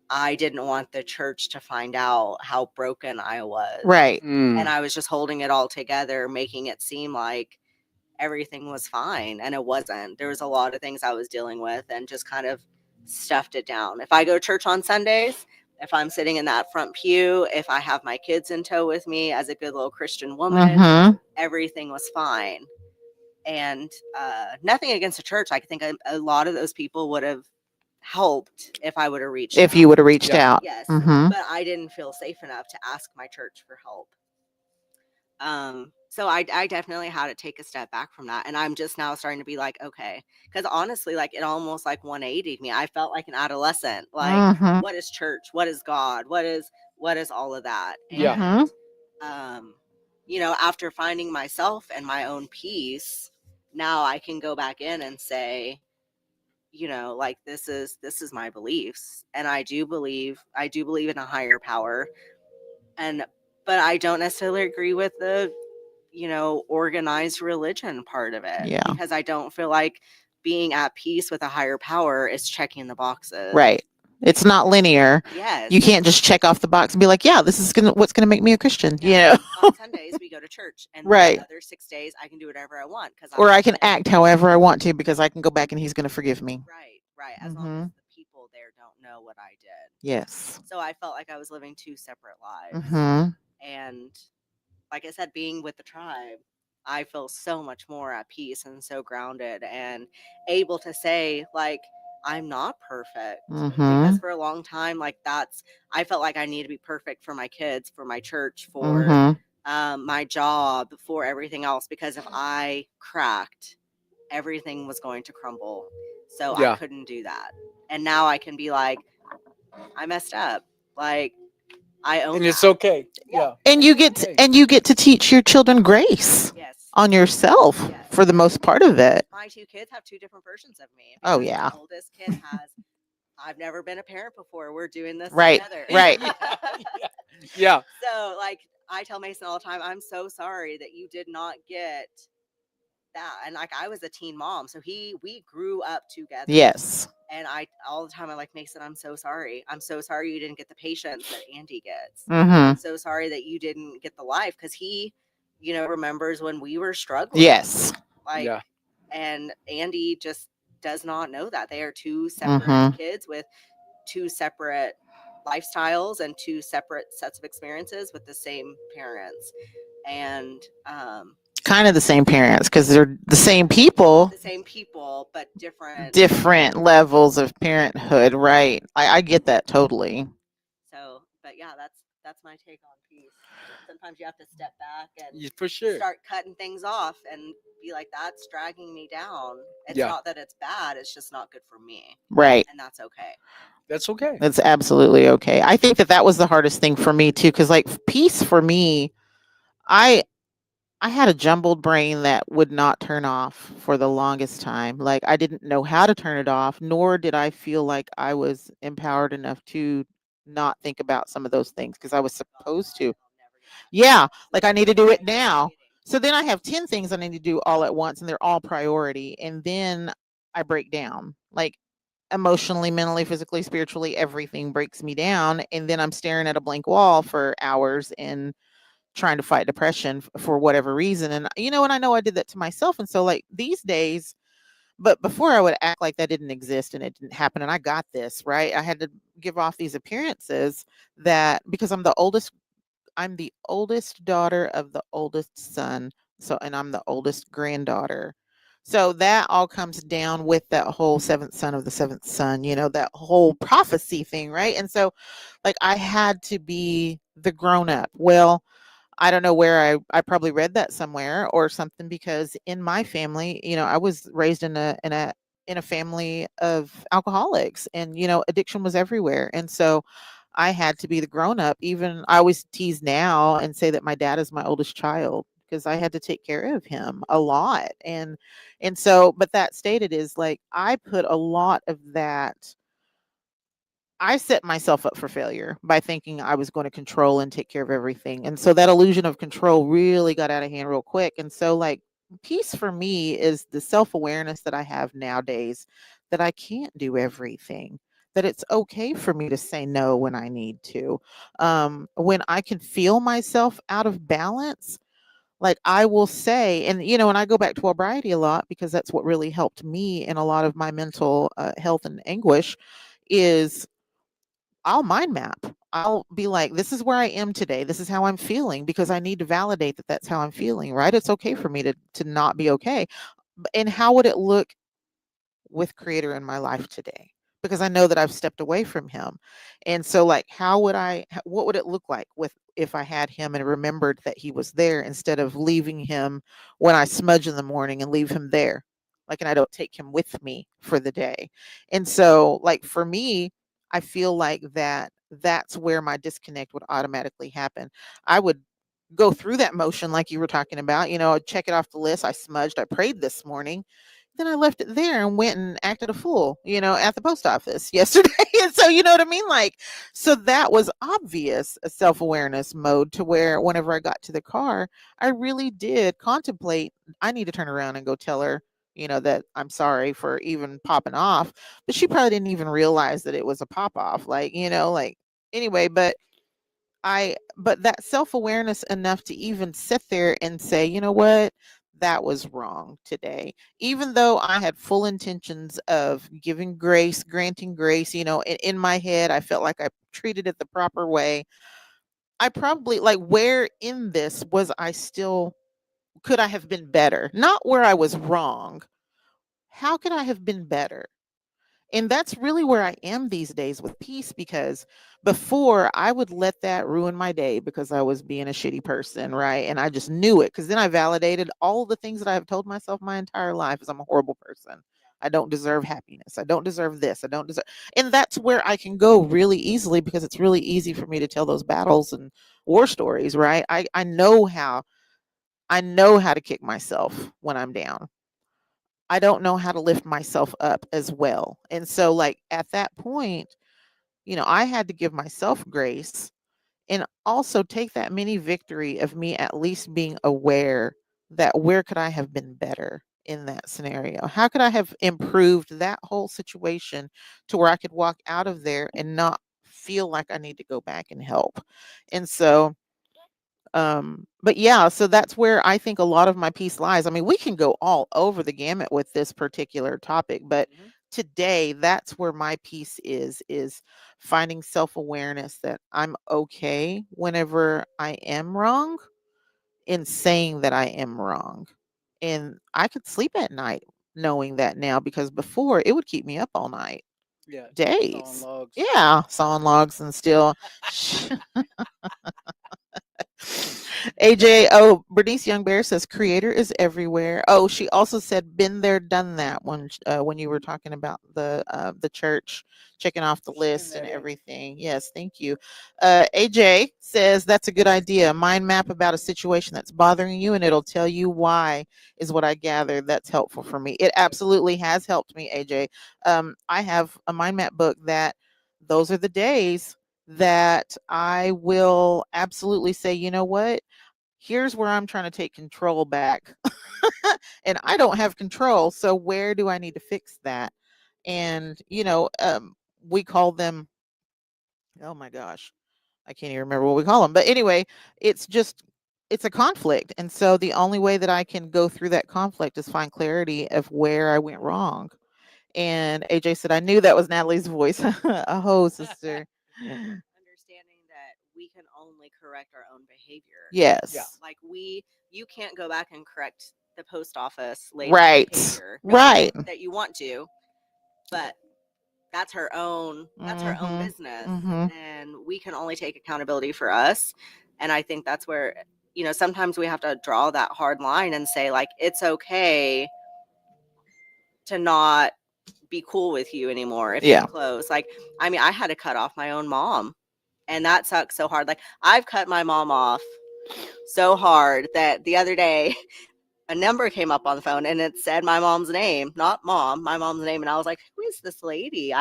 I didn't want the church to find out how broken I was. Right. And I was just holding it all together, making it seem like everything was fine, and it wasn't. There was a lot of things I was dealing with and just kind of stuffed it down. If I go to church on Sundays, if I'm sitting in that front pew, if I have my kids in tow with me as a good little Christian woman, Mhm. everything was fine. And nothing against the church. I think a lot of those people would have helped if I would have reached If out. you would have reached Yeah. out. Yes, Mhm. but I didn't feel safe enough to ask my church for help. So I definitely had to take a step back from that, and I'm just now starting to be like, okay, because honestly, like it almost like 180'd me. I felt like an adolescent. Like, Mhm. what is church? What is God? What is all of that? Yeah. Mhm. And after finding myself and my own peace, now I can go back in and say, like this is my beliefs, and I do believe in a higher power, and but I don't necessarily agree with the organized religion part of it, Yeah. because I don't feel like being at peace with a higher power is checking the boxes. Right. It's not linear. Yes. You can't just check off the box and be like, yeah, this is what's gonna make me a Christian. Yeah. On Sundays we go to church, and Right. the other 6 days I can do whatever I want because Or I can act however I want to because I can go back and he's gonna forgive me. right, as long as Mhm. the people there don't know what I did. Yes. So I felt like I was living two separate lives. Mhm. And like I said, being with the tribe, I feel so much more at peace and so grounded and able to say, like, I'm not perfect. Because Mhm. for a long time, like, I felt like I need to be perfect for my kids, for my church, for Mhm. my job for everything else, because if I cracked, everything was going to crumble. So I Yeah. couldn't do that. And now I can be like, I messed up. Like, I own And it's that. okay. Yeah. Yeah. And you It's get okay. and you get to teach your children grace Yes. on yourself Yes. for the most part of it. My two kids have two different versions of me. Oh, Because yeah. my oldest kid has, I've never been a parent before. We're doing this Right, together. right. Yeah. Yeah. So, like, I tell Mason all the time, I'm so sorry that you did not get that. And like, I was a teen mom, so we grew up together. Yes. And I all the time I'm like, Mason, I'm so sorry. I'm so sorry you didn't get the patience that Andy gets. Mm-hmm. I'm so sorry that you didn't get the life, because he, remembers when we were struggling. Yes. Like, Yeah. and Andy just does not know that. They are two separate Mhm. kids with two separate lifestyles and two separate sets of experiences with the same parents. And Kind of the same parents because they're the same people, the same people, but different. different levels of parenthood. Right. I get that totally. So, but yeah, that's my take on peace. Sometimes you have to step back and Yeah, for sure. start cutting things off and be like, that's dragging me down. It's Yeah. not that it's bad, it's just not good for me. Right. And that's okay. That's okay. That's absolutely okay. I think that was the hardest thing for me too, because like peace for me, I had a jumbled brain that would not turn off for the longest time. Like I didn't know how to turn it off, nor did I feel like I was empowered enough to not think about some of those things because I was supposed to. Yeah, like I need to do it now. So then I have 10 things I need to do all at once and they're all priority. And then I break down. Like emotionally, mentally, physically, spiritually, everything breaks me down. And then I'm staring at a blank wall for hours and trying to fight depression for whatever reason. And and I know I did that to myself. And so like these days, but before I would act like that didn't exist and it didn't happen. And I got this, right? I had to give off these appearances that because I'm the oldest daughter of the oldest son. So, and I'm the oldest granddaughter. So that all comes down with that whole seventh son of the seventh son, that whole prophecy thing, right? And so, like, I had to be the grown up. Well, I don't know where I probably read that somewhere or something because in my family, I was raised in a family of alcoholics and addiction was everywhere. And so I had to be the grown up. Even I always tease now and say that my dad is my oldest child because I had to take care of him a lot. And so but that stated is like I put a lot of that I set myself up for failure by thinking I was going to control and take care of everything. And so that illusion of control really got out of hand real quick. And so, like, peace for me is the self awareness that I have nowadays that I can't do everything, that it's okay for me to say no when I need to. When I can feel myself out of balance, like I will say, and I go back to sobriety a lot because that's what really helped me in a lot of my mental health and anguish is I'll mind map. I'll be like, this is where I am today. This is how I'm feeling because I need to validate that that's how I'm feeling, right? It's okay for me to not be okay. And how would it look with creator in my life today? Because I know that I've stepped away from him. And so like what would it look like with if I had him and remembered that he was there instead of leaving him when I smudge in the morning and leave him there? Like and I don't take him with me for the day. And so like for me, I feel like that's where my disconnect would automatically happen. I would go through that motion like you were talking about, I'd check it off the list. I smudged, I prayed this morning, then I left it there and went and acted a fool, at the post office yesterday. And so, you know what I mean? Like, so that was obvious a self awareness mode to where whenever I got to the car, I really did contemplate, I need to turn around and go tell her, that I'm sorry for even popping off. But she probably didn't even realize that it was a pop off. Like, like, anyway, but that self-awareness enough to even sit there and say, you know what, that was wrong today, even though I had full intentions of giving grace, granting grace, in my head I felt like I treated it the proper way. I probably like where in this was I still could I have been better, not where I was wrong, how could I have been better? And that's really where I am these days with peace, because before I would let that ruin my day because I was being a shitty person, right? And I just knew it, because then I validated all the things that I have told myself my entire life is I'm a horrible person. I don't deserve happiness. I don't deserve this. I don't deserve. And that's where I can go really easily, because it's really easy for me to tell those battles and war stories, right? I know how to kick myself when I'm down. I don't know how to lift myself up as well. And so, like, at that point, I had to give myself grace and also take that mini victory of me at least being aware that where could I have been better in that scenario? How could I have improved that whole situation to where I could walk out of there and not feel like I need to go back and help? And so, but yeah, so that's where I think a lot of my piece lies. I mean, we can go all over the gamut with this particular topic, but Mhm. today that's where my piece is finding self-awareness that I'm okay whenever I am wrong, in saying that I am wrong. And I could sleep at night knowing that now, because before it would keep me up all night, Yeah. Sawing days. logs. Yeah, sawing logs and still AJ, oh, Bernice Young Bear says creator is everywhere. Oh, she also said been there, done that when you were talking about the church checking off the She's in list and that in. everything. Yes, thank you. AJ says that's a good idea. Mind map about a situation that's bothering you, and it'll tell you why. Is what I gathered. That's helpful for me. It absolutely has helped me, AJ. I have a mind map book that those are the days that I will absolutely say, you know what? Here's where I'm trying to take control back. And I don't have control. So where do I need to fix that? And, we call them, oh my gosh, I can't even remember what we call them. But anyway, it's just, it's a conflict. And so the only way that I can go through that conflict is find clarity of where I went wrong. And AJ said, I knew that was Natalie's voice. Oh, sister. Understanding that we can only correct our own behavior. Yes. Like you can't go back and correct the post office lady's Right. behavior. Right. Not that you want to, but that's her own Mhm. business, Mhm. and we can only take accountability for us. And I think that's where sometimes we have to draw that hard line and say, like, it's okay to not be cool with you anymore if Yeah. you close. Like, I mean, I had to cut off my own mom, and that sucks so hard. Like, I've cut my mom off so hard that the other day a number came up on the phone and it said my mom's name, not mom, my mom's name. And I was like, who is this lady?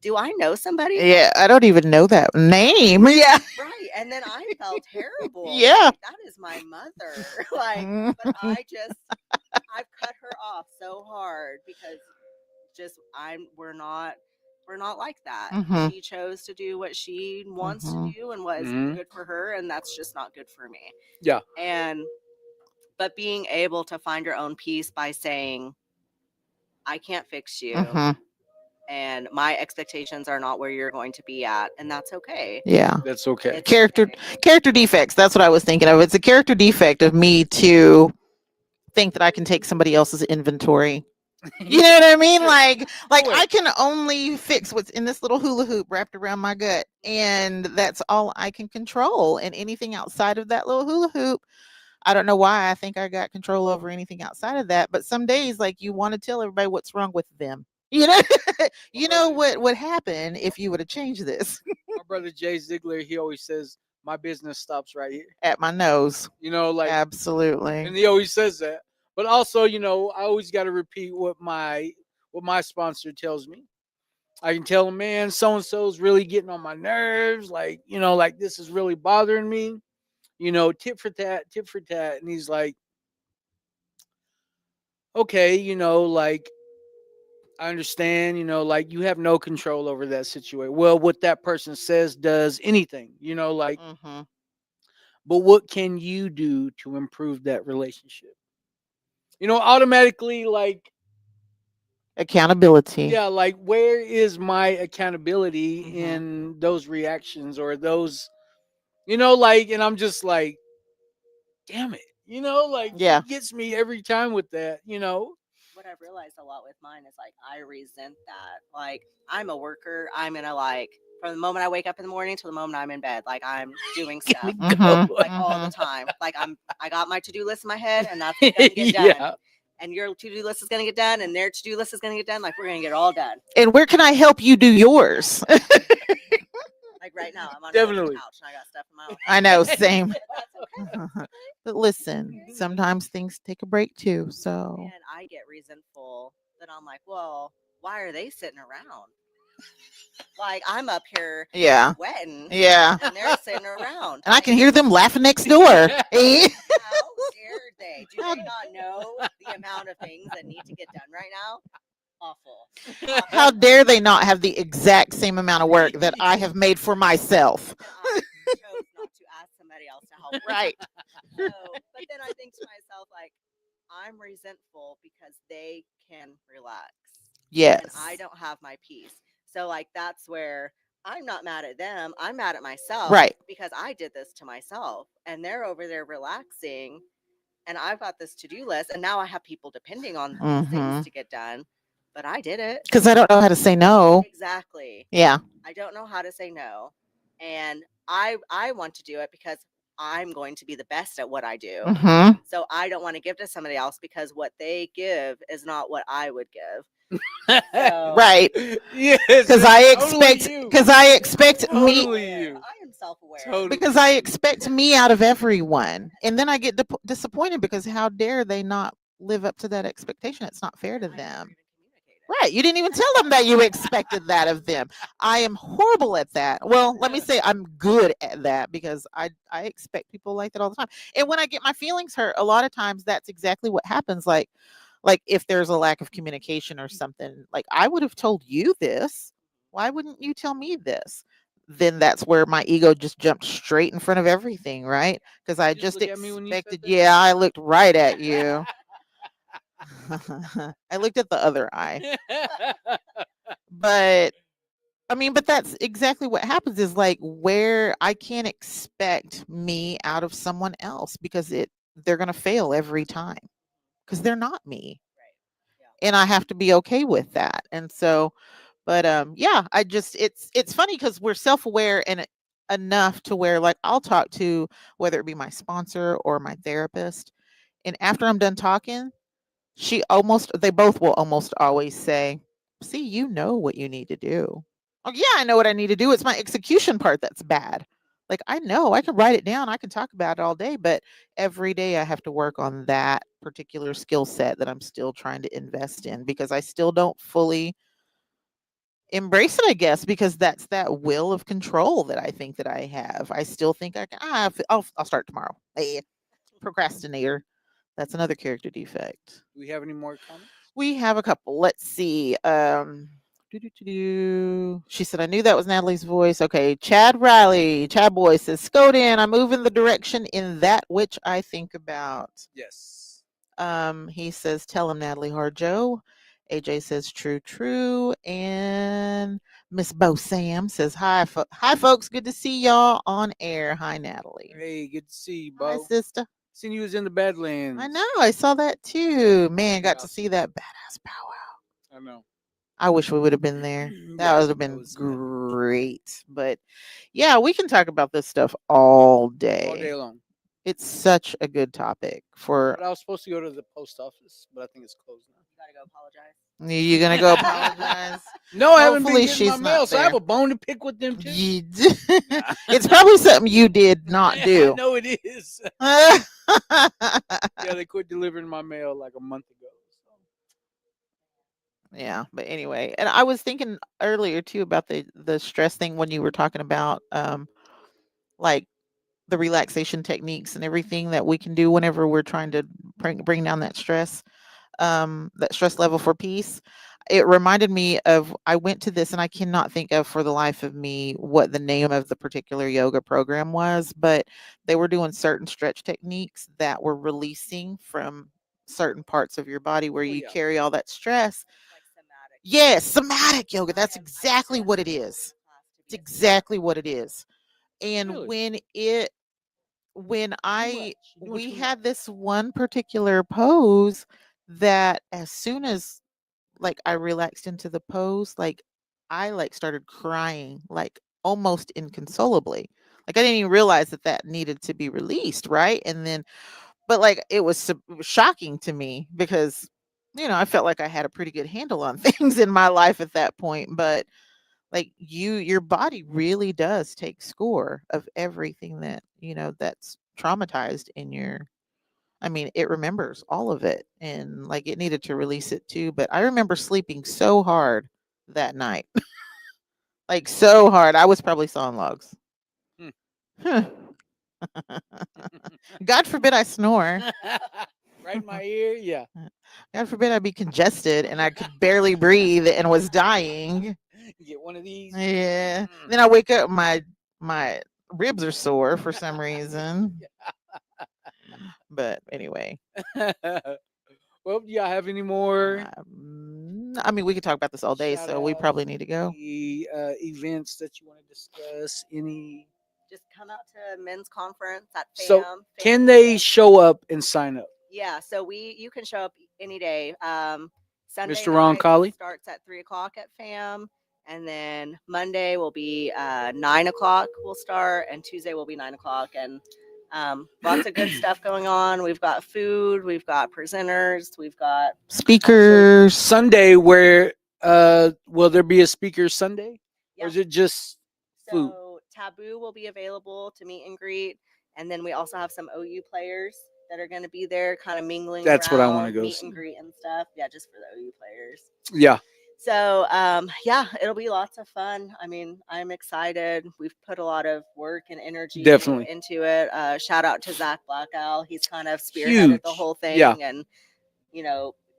Do I know somebody? Yeah, I don't even know that name. Yeah. Right. And then I felt terrible. Yeah. Like, that is my mother. Like, but I've cut her off so hard because just we're not like that. Mhm. She chose to do what she wants to Mhm. do and what is Mhm. good for her, and that's just not good for me. Yeah. And but being able to find your own peace by saying, I can't fix you, Mhm. and my expectations are not where you're going to be at, and that's okay. Yeah. That's okay. It's Character okay. character defects. That's what I was thinking of. It's a character defect of me to think that I can take somebody else's inventory. You know what I mean? Sure. Like Do it. I can only fix what's in this little hula hoop wrapped around my gut, and that's all I can control. And anything outside of that little hula hoop, I don't know why I think I got control over anything outside of that. But some days, like, you want to tell everybody what's wrong with them. You know, you know brother- what would happen if you would have changed this My brother Jay Ziegler, he always says, "My business stops right here." at my nose. Like, and Absolutely. he always says that. But also, I always got to repeat what my sponsor tells me. I can tell him, man, so and so's really getting on my nerves. Like, like this is really bothering me. Tit for tat, tit for tat. And he's like, okay, like I understand, like you have no control over that situation. Well, what that person says does anything, like, Hmm. but what can you do to improve that relationship? Automatically, like, Accountability. yeah, like where is my accountability Hmm. in those reactions or those, and I'm just like, damn it, like he Yeah. gets me every time with that. what I've realized a lot with mine is like I resent that. Like I'm a worker. I'm gonna like from the moment I wake up in the morning till the moment I'm in bed, like I'm doing stuff Mhm, like all the mhm. time. Like I got my to-do list in my head and that's what's gonna get done. Yeah. And your to-do list is gonna get done and their to-do list is gonna get done. Like we're gonna get it all done. And where can I help you do yours? Like right now, I'm on my way to the Definitely. couch and I got stuff in my own. I know, same. That's okay. But listen, sometimes things take a break too. So And I get resentful that I'm like, well, why are they sitting around? Like I'm up here yeah, sweating yeah. and they're sitting around. And I can hear them laughing next door. Eh? How dare they? Do they not know the amount of things that need to get done right now? Awful. How dare they not have the exact same amount of work that I have made for myself? And I chose not to ask somebody else to help. me. Right. So, but then I think to myself, like, I'm resentful because they can relax. Yes. And I don't have my peace. So like that's where I'm not mad at them. I'm mad at myself. Right. Because I did this to myself and they're over there relaxing and I've got this to-do list and now I have people depending on these things to get done. But I did it. Because I don't know how to say no. Exactly. Yeah. I don't know how to say no. And I want to do it because I'm going to be the best at what I do. Mm-hmm. So I don't want to give to somebody else because what they give is not what I would give. So, Right. Yes. Because totally I expect me. Totally you. I am self-aware. Totally. Because I expect me out of everyone, and then I get disappointed because how dare they not live up to that expectation? It's not fair to I never them. even communicated. Right. You didn't even tell them that you expected that of them. I am horrible at that. Well, let me say I'm good at that because I expect people like that all the time. And when I get my feelings hurt, a lot of times that's exactly what happens. Like if there's a lack of communication or something, like I would have told you this. Why wouldn't you tell me this? Then that's where my ego just jumped straight in front of everything, right? Because I You just just look at me when you said expected, that? yeah, I looked right at you. I looked at the other eye. But I mean, but that's exactly what happens is like where I can't expect me out of someone else because they're going to fail every time because they're not me. Right. Yeah. And I have to be okay with that. And so, but yeah, I just it's funny because we're self-aware and enough to where like I'll talk to whether it be my sponsor or my therapist, and after I'm done talking, they both will almost always say, "See, you know what you need to do." Oh yeah, I know what I need to do. It's my execution part that's bad. Like I know I can write it down, I can talk about it all day, but every day I have to work on that particular skill set that I'm still trying to invest in because I still don't fully embrace it, I guess, because that's that will of control that I think that I have. I still think I can. I'll start tomorrow. Procrastinator. That's another character defect. Do we have any more comments? We have a couple. Let's see. She said, I knew that was Natalie's voice. Okay. Chad Riley, Chad Boy says, Scoden, I move in the direction in that which I think about. Yes. He says, tell him Natalie Harjo. AJ says, true. And Miss Bo Sam says, hi, folks. Good to see y'all on air. Hi, Natalie. Hey, good to see you, Hi, Bo. sister. Seen you was in the Badlands. I know. I saw that too. Man, got to Awesome. see that badass powwow. I know. I wish we would have been there. That Yeah, would have that been was great. But yeah, we can talk about this stuff all day. all day long. It's such a good topic for. But I was supposed to go to the post office, but I think it's closed now. You gotta go apologize. You're gonna go apologize. No, I haven't been Hopefully getting my she's mail, not so I have there. a bone to pick with them too. It's probably something you did not I do. know it is. Yeah, they quit delivering my mail like a month ago. So. Yeah, but anyway, and I was thinking earlier too about the stress thing when you were talking about like the relaxation techniques and everything that we can do whenever we're trying to bring down that stress level for peace. It reminded me of I went to this and I cannot think of for the life of me what the name of the particular yoga program was, but they were doing certain stretch techniques that were releasing from certain parts of your body where you carry all that stress. Like somatic. Yes, somatic yoga. That's exactly what it is. It's exactly what it is. And Really? when Too much. You're doing we too had much. this one particular pose that as soon as like I relaxed into the pose, like I like started crying like almost inconsolably. Like I didn't even realize that that needed to be released, right? And then but like it was shocking to me because I felt like I had a pretty good handle on things in my life at that point, but like your body really does take score of everything that that's traumatized in your. I mean, it remembers all of it, and like it needed to release it too. But I remember sleeping so hard that night, like so hard. I was probably sawing logs. Hmm. Huh. God forbid I snore. Right in my ear. Yeah. God forbid I be congested and I could barely breathe and was dying. You get one of these. Yeah. Then I wake up, my ribs are sore for some reason. But anyway, Well, do y'all have any more I mean, we could talk about this all day, so we shout-outs, probably need to go. any, events that you want to discuss? Any? Just come out to men's conference at So, FAM. can FAM they event. show up and sign up? Yeah, so you can show up any day. Sunday Mr. Ron night Colley? starts at 3 o'clock at FAM, and then Monday will be 9 o'clock. We'll start, and Tuesday will be 9 o'clock, and lots of good stuff going on. We've got food, we've got presenters, we've got Speakers. Sunday, where will there be a speaker Sunday, yeah. or is it just food? So Taboo will be available to meet and greet, and then we also have some OU players that are going to be there, kind of mingling. That's what I wanna around, go meet see. and greet and stuff. Yeah, just for the OU players. Yeah. So yeah, it'll be lots of fun. I mean, I'm excited. We've put a lot of work and energy Definitely. into it. Shout out to Zach Blackowl. He's kind of spearheaded the Huge. whole thing, Yeah. and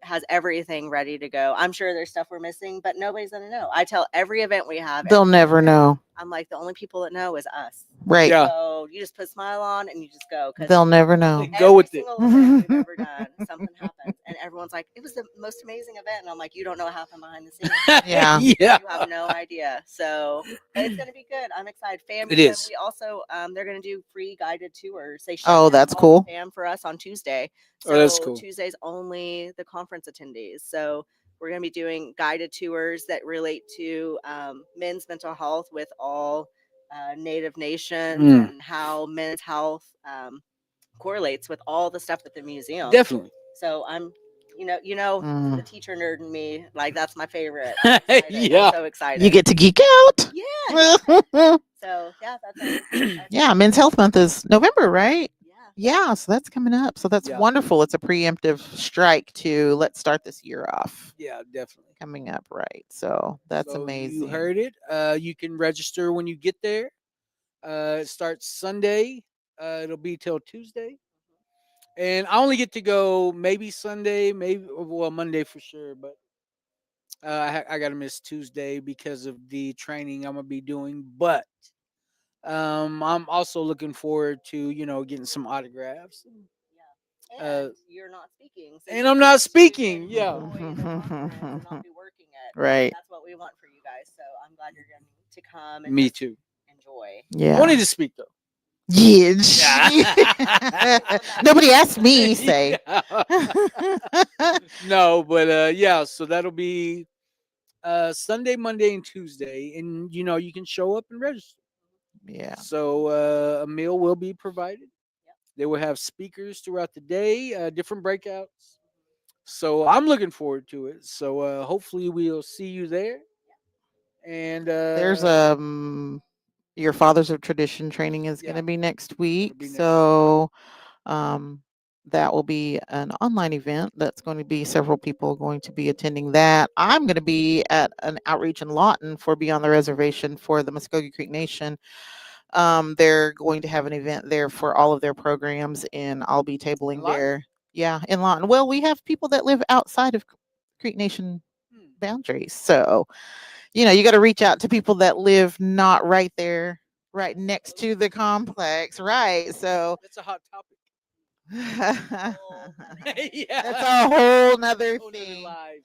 has everything ready to go. I'm sure there's stuff we're missing, but nobody's gonna know. I tell every event we have, They'll never know. I'm like, the only people that know is us. Right. Yeah. So you just put a smile on and you just go. 'Cause They'll never know. Like, go with it. Every single event we've ever done, something happens, and everyone's like, "It was the most amazing event," and I'm like, "You don't know what happened behind the scenes. Yeah. Yeah. You have no idea." So but it's gonna be good. I'm excited. FAM. It is. We also they're gonna do free guided tours. They shut Oh, down that's all cool. of FAM for us on Tuesday. So Oh, that's cool. Tuesday's only the conference attendees. So we're gonna be doing guided tours that relate to men's mental health with all Native nations Mm. and how men's health correlates with all the stuff at the museum. Definitely. So I'm, the Mm. teacher nerd in me, like that's my favorite. I'm excited. Yeah. I'm so excited. You get to geek out. Yeah. So yeah, that's it. Yeah, Men's Health Month is November, right? Yeah. Yeah, so that's coming up. So that's Yeah. wonderful. It's a preemptive strike to let's start this year off. Yeah, definitely. Coming up, right? So that's So amazing. You heard it. You can register when you get there. It starts Sunday. It'll be till Tuesday. And I only get to go maybe Sunday, maybe Monday for sure. But I got to miss Tuesday because of the training I'm gonna be doing. But I'm also looking forward to getting some autographs. And you're not speaking. So and you I'm get not to speaking, yeah. enjoy the conference and not be working it. Right. That's what we want for you guys. So I'm glad you're going to come and Me just too. enjoy. Yeah. I wanted to speak though. Yeah. Nobody asked me. Say. No, but yeah. So that'll be Sunday, Monday, and Tuesday, and you can show up and register. Yeah. So a meal will be provided. Yep. They will have speakers throughout the day, different breakouts. So I'm looking forward to it. So hopefully we'll see you there. And There's your Fathers of Tradition training is Yeah. going to be next week. be next So that will be an online event. That's going to be several people going to be attending that. I'm going to be at an outreach in Lawton for Beyond the Reservation for the Muskogee Creek Nation. They're going to have an event there for all of their programs, and I'll be tabling Lawton? there. Yeah, in Lawton. Well, we have people that live outside of Creek Nation Hmm. boundaries. So, you got to reach out to people that live not right there, right next to the complex. Right. So That's a hot topic. that's Yeah. a whole nother Whole nother thing. live.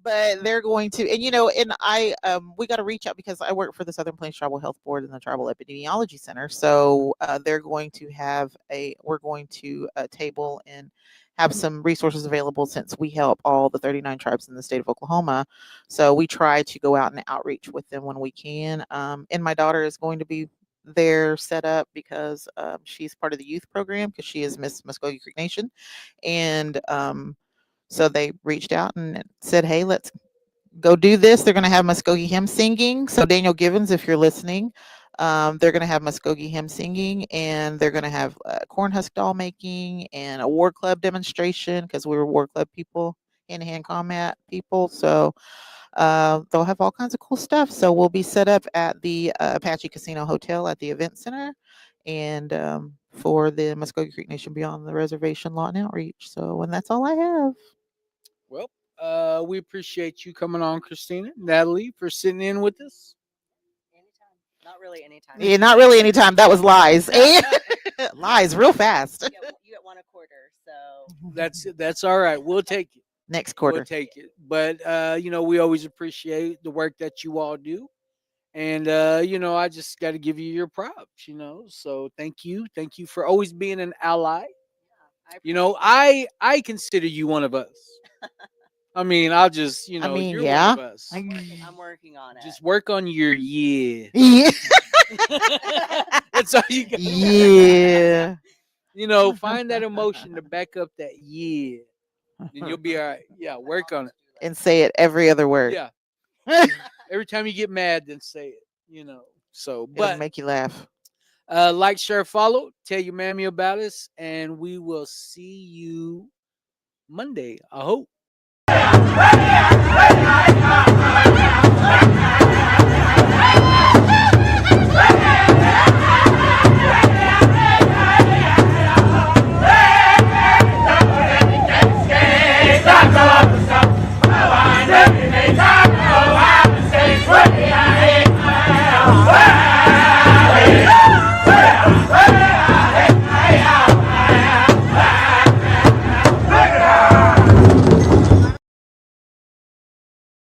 But they're going to, and I we got to reach out because I work for the Southern Plains Tribal Health Board and the Tribal Epidemiology Center. So they're going to have we're going to table and have some resources available since we help all the 39 tribes in the state of Oklahoma. So we try to go out and outreach with them when we can. And my daughter is going to be there set up because she's part of the youth program because she is Miss Muskogee Creek Nation. And so they reached out and said, hey, let's go do this. They're going to have Muskogee hymn singing. So Daniel Givens, if you're listening, they're going to have Muskogee hymn singing, and they're going to have corn husk doll making and a war club demonstration because we were war club people, hand-to-hand combat people. So they'll have all kinds of cool stuff. So we'll be set up at the Apache Casino Hotel at the event center, and for the Muskogee Creek Nation Beyond the Reservation Law and Outreach. So, and that's all I have. Well, we appreciate you coming on, Christina, Natalie, for sitting in with us. Anytime. Not really anytime. Yeah, not really anytime. That was lies. Lies real fast. You get one a quarter, so That's all right. We'll take it. Next quarter. We'll take it. But we always appreciate the work that you all do. And I just got to give you your props, So thank you. Thank you for always being an ally. I consider you one of us. I mean, I'll just, you're yeah. one of us. I'm working on it. Just work on your yeah. Yeah. That's all you got. Yeah. Find that emotion to back up that yeah. And you'll be all right. Yeah, work on it. And say it every other word. Yeah. Every time you get mad, then say it, So, It'll make you laugh. Like, share, follow, tell your mammy about us, and we will see you Monday, I hope. Hey!